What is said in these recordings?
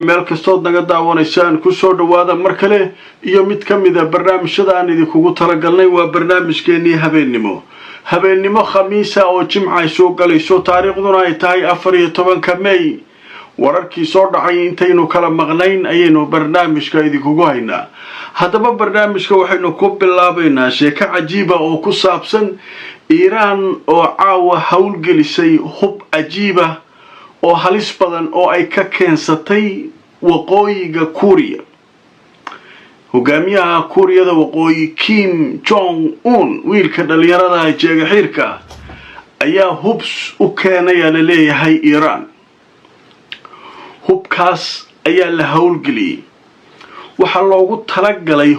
meel kastood naga daawanaysaan ku soo dhawaada mar kale iyo mid ka mid ah barnaamijyada aan idinkugu talagalnay waa barnaamijkeennii habeennimo khamiisa oo jimca ay soo galayso taariikhduna ay tahay 14 May wararkii soo dhacay intaynu kala maqnayn ayaynu barnaamijka idinkugu haynaa haddaba barnaamijka waxaynu ku bilaabaynaa sheeko cajiiba oo ku saabsan Iiraan oo caawa hawlgelisay hub cajiiba oo halis badan oo ay ka keensatay waqooyiga Kuuriya hogaamiyaha Kuuriyada waqooyi Kim Jong Un wiilka dhalinyarada ah jeega xirka ayaa hubs u keenay la leeyahay Iiraan hubkaas ayaa la hawlgeliyay waxa loogu talagalay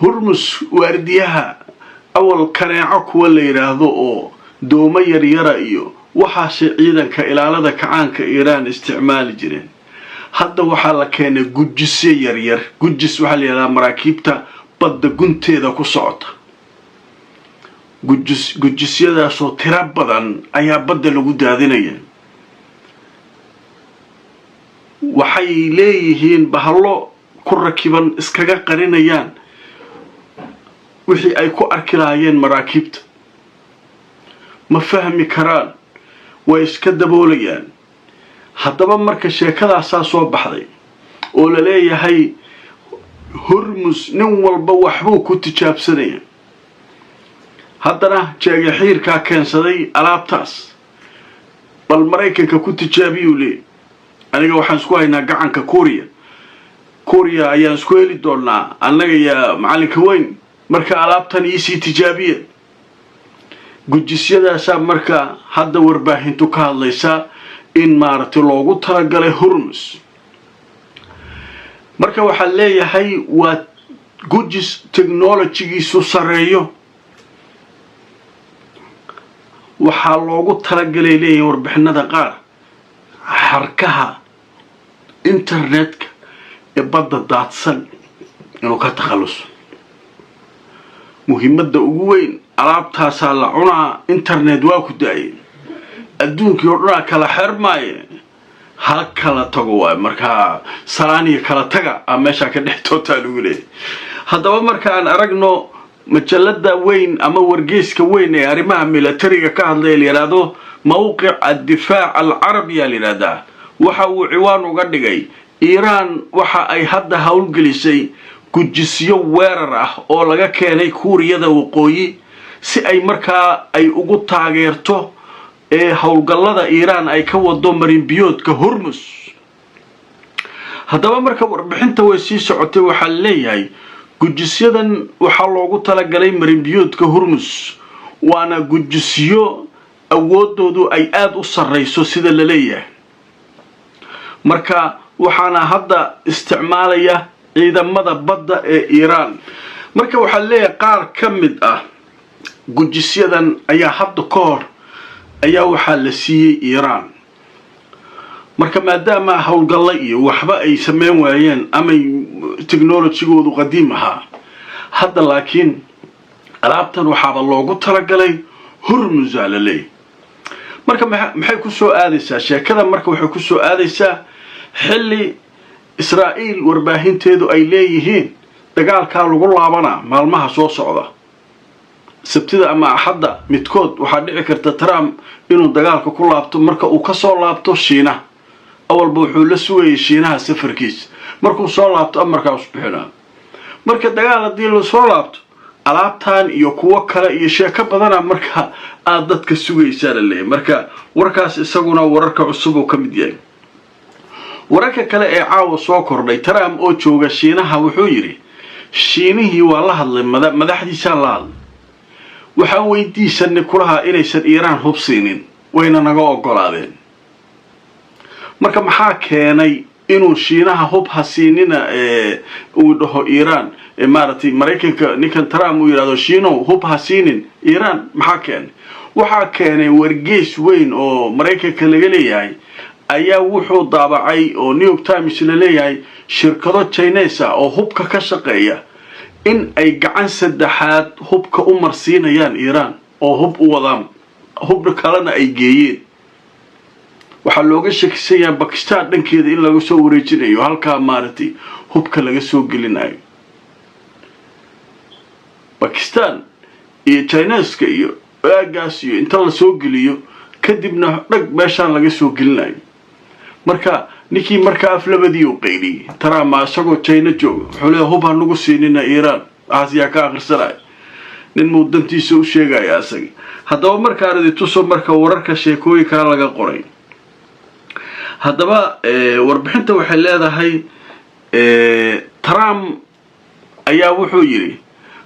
Hormuz waardiyaha awal kaneeco kuwa la yiraahdo oo dooma yaryara iyo waxaas ciidanka ilaalada kacaanka Iiraan isticmaali jireen hadda waxa la keenay gujisyo yaryar gujis waxa la yiraahdaa maraakiibta badda gunteeda ku socota gujisyadaas oo tira badan ayaa badda lagu daadinaya waxay leeyihiin bahalo ku rakiban iskaga qarinayaan wixii ay ku arki lahaayeen maraakiibta ma fahmi karaan way iska daboolayaan haddaba marka sheekadaas soo baxday oo la leeyahay Hormuz nin walba waxbuu ku tijaabsanaya haddana jeega xiirka keensaday alaabtaas bal Mareykanka ku tijaabiyuu leeyahay aniga waxaan isku haynaa gacanka Kuuriya ayaan isku heli doonaa annaga ya macalinka weyn marka alaabtan isi tijaabiye gujisyadaas marka hadda warbaahintu ka hadlaysa in maaragtay loogu talagalay Hormuz marka waxa leeyahay waa gujis technology-giisu sareeyo waxa loogu talagalay leeyahay warbixinada qaar harkaha internetka ee badda daadsan inuu ka takhaluso muhiimadda ugu weyn alaabtaas la cunaa internet waa ku daayay adduunkii oo dhan kala xirmaaye hal kala tago waa marka salaaniga kala taga meesha ka dhextoota lagu leeyahay haddaba marka aan aragno majallada weyn ama wargeyska weyn ee arrimaha militariga ka hadlay yiraahdo mawqic ad-difaac al-arabi yiraahdaa waxa uu ciwaan uga dhigay Iiraan waxa ay hadda hawlgelisay gujisyo weerar ah oo laga keenay Kuuriyada waqooyi si ay markaa ay ugu taageerto hawlgallada Iiraan ay ka wado marin biyoodka Hormuz haddaba marka warbixinta way sii socotay waxa leeyahay gujisyadan waxa loogu talagalay marin biyoodka Hormuz waana gujisyo awoodoodu ay aad u sareyso sida la leeyahay marka waxaana hadda isticmaalaya ciidamada badda ee Iiraan marka waxa leeyahay qaar ka mid ah gujisyadan ayaa hadda ka hor ayaa waxa la siiyay Iiraan marka maadaama hawlgallay iyo waxba ay sameyn waayeen ama technology-goodu qadiim ahaa hadda laakiin alaabtan waxaa loogu talagalay Hormuz la leeyahay marka maxay ku soo aadaysaa sheekada marka waxay ku soo aadaysaa xilli Israa'iil warbaahinteedu ay leeyihiin dagaalka lagu laabana maalmaha soo socda sabtida ama axadda midkood waxa dhici karta Trump inuu dagaalka ku laabto marka uu ka soo laabto Shiinaha awalba wuxuu la sugayay Shiinaha safarkiisa markuu soo laabto amarkaas bixina marka dagaal hadii la soo laabto alaabtan iyo kuwa kale iyo sheeko badan marka aad dadka sugaysaa leeyahay marka warkaas isaguna wararka cusub oo kamid yahay wararka kale ee caawa soo kordhay Trump oo jooga Shiinaha wuxuu yiri Shiinihii waa la hadlay madaxdiisa la hadlay waxa weydiisanay kulaha inaysan Iiraan hubsiinin wayna naga ogolaadeen marka maxaa keenay inuu Shiinaha hub hasiinina uu dhaho Iiraan maartay Mareykanka ninkan Trump uu yiraahdo Shiino hub hasiinin Iiraan maxaa keenay waxa keenay wargeys weyn oo Mareykanka laga leeyahay ayaa wuxuu daabacay oo New York Times la leeyahay shirkado Chinese oo hubka ka shaqeeya in ay gacan saddexaad hubka u marsiinayaan Iiraan oo hub u wadaan hub kalena ay geeyeen waxaa looga shakisan yahay Pakistan dhankeeda in laga soo wareejinayo halka maartay hubka laga soo gelinayo Pakistan iyo Chinese-ka iyo aagaas iyo inta la soo geliyo kadibna dhag meeshaan laga soo gelinayo marka ninkii marka aflabadii u qeyliyay tara ma asagoo China jooga wuxuu leeyahay hub aan ugu siinina Iran aasiya ka akhrisanay nin mudantiisa u sheegay asaga haddaba marka arday tuso marka wararka sheekooyinka laga qoray haddaba warbixinta waxay leedahay Trump ayaa wuxuu yiri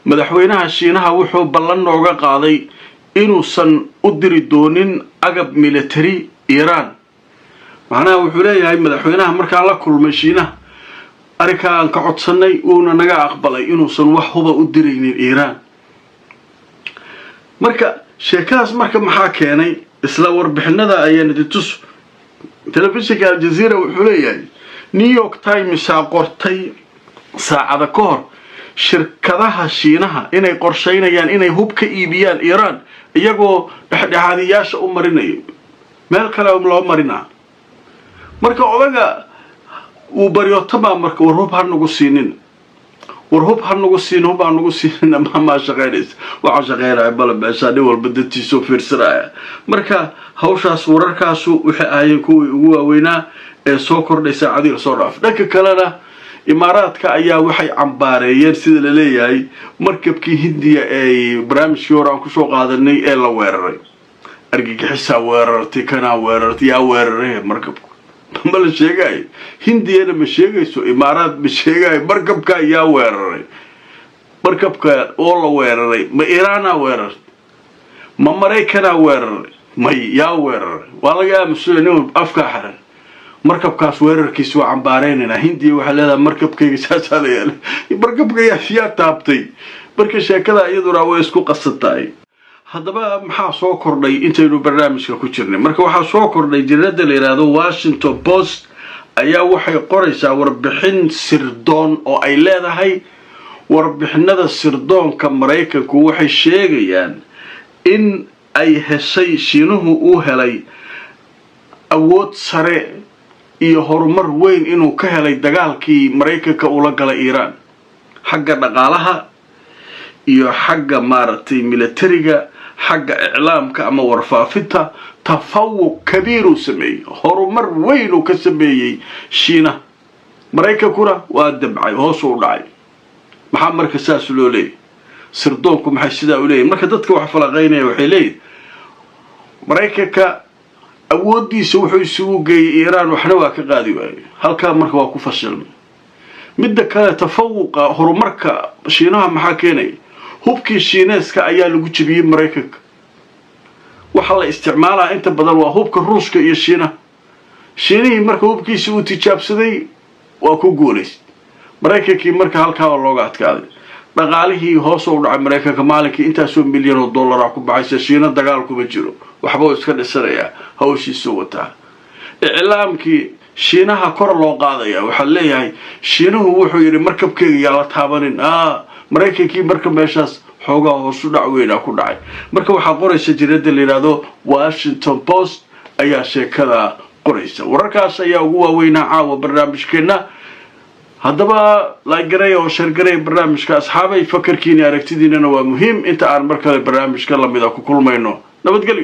madaxweynaha Shiinaha wuxuu ballan nooga qaaday inuusan u diri doonin agab military Iran macnaha wuxuu leeyahay madaxweynaha marka la kulmay Shiinaha arikaan ka codsanay uuna naga aqbalay inuusan wax huba u diraynin Iran marka sheekaas marka maxaa keenay isla warbixinada ayaan tus telefishinka Al Jazeera wuxuu leeyahay New York Times qortay saacada ka hor shirkadaha Shiinaha inay qorsheynayaan inay hub ka iibiyaan Iran iyagoo dhexdhexaadiyaasha u marinayo meel kale oo loo marina marka odaga uu baryotaba marka warhub hanagu siinin ma shaqeynaysa waxa shaqeynaya bal beeshaadi walba dadtiisu fiirsanaya marka hawshaas wararkaasu waxay ahaayeen kuwii ugu waaweynaa ee soo kordhaysa cadil soo dhaaf dhanka kalena imaaraadka ayaa waxay cambaareeyeen sida la leeyahay markabkii Hindiya ee barnaamijkii hore aan ku soo qaadanay ee la weeraray argagixisa weerartay kana weerartay yaa weeraray markabku ma la sheegay Hindiyana ma sheegayso imaaraad ma sheegay markabka yaa weeraray markabka oo la weeraray ma Iran weeraray ma Mareykan weeraray ma yaa weeraray waa laga aamusanay afka xaran markabkaas weerarkiisu waa cambaareynayna Hindiya waxa leedahay markabkayga saasalayay markabka yaa taabtay marka sheekada iyaduna way isku qasatay haddaba maxaa soo kordhay intaynu barnaamijka ku jirnay marka waxaa soo kordhay jirada la yiraahdo Washington Post ayaa waxay qoraysaa warbixin sirdoon oo ay leedahay warbixinada sirdoonka Mareykanku waxay sheegayaan in ay heshay Shiinuhu uu helay awood sare iyo horumar weyn inuu ka helay dagaalkii Mareykanka ula galay Iran xagga dhaqaalaha iyo xagga maartay militariga xagga iclaamka ama warfaafinta tafawuq kabiir uu sameeyay horumar weyn uu ka sameeyay Shiina Mareykankuna waa dabcay hoos u dhacay maxaa marka saas loo leeyahay sirdoonku maxay sida u leeyahay marka dadka wax falaqeynaya waxay leeyahay Mareykanka awoodiisa wuxuu isugu geeyay Iran waxna waa ka qaadi waayay halka marka waa ku fashilmay midda kale tafawuqa horumarka Shiinaha maxaa keenay hubkii Shiineeska ayaa lagu jabiyay Mareykanka waxa la isticmaalaa inta badan waa hubka Ruushka iyo Shiinaha marka hubkiisa uu tijaabsaday waa ku guuleystay Mareykankii marka halka looga adkaaday dhaqaalihii hoos u dhacay Mareykanka maalinkii intaas oo milyan oo dollar ku baxaysa Shiina dagaal kuma jiro waxba iska dhisanayaa hawshiisa wata iclaamkii Shiinaha kor loo qaadaya waxa leeyahay Shiinuhu wuxuu yiri markabkayga yaa la taabanin Mareykankii marka meeshaas xoogaa hoos u dhac weyn ku dhacay marka waxa qoraysa jirada la yiraahdo Washington Post ayaa sheekada qoraysa wararkaas ayaa ugu waaweynaa caawa barnaamijkeena haddaba la garay oo share garay barnaamijka asxaabay fakarkiina aragtidiina waa muhiim inta aan markale barnaamijka lamida ku kulmayno nabadgelyo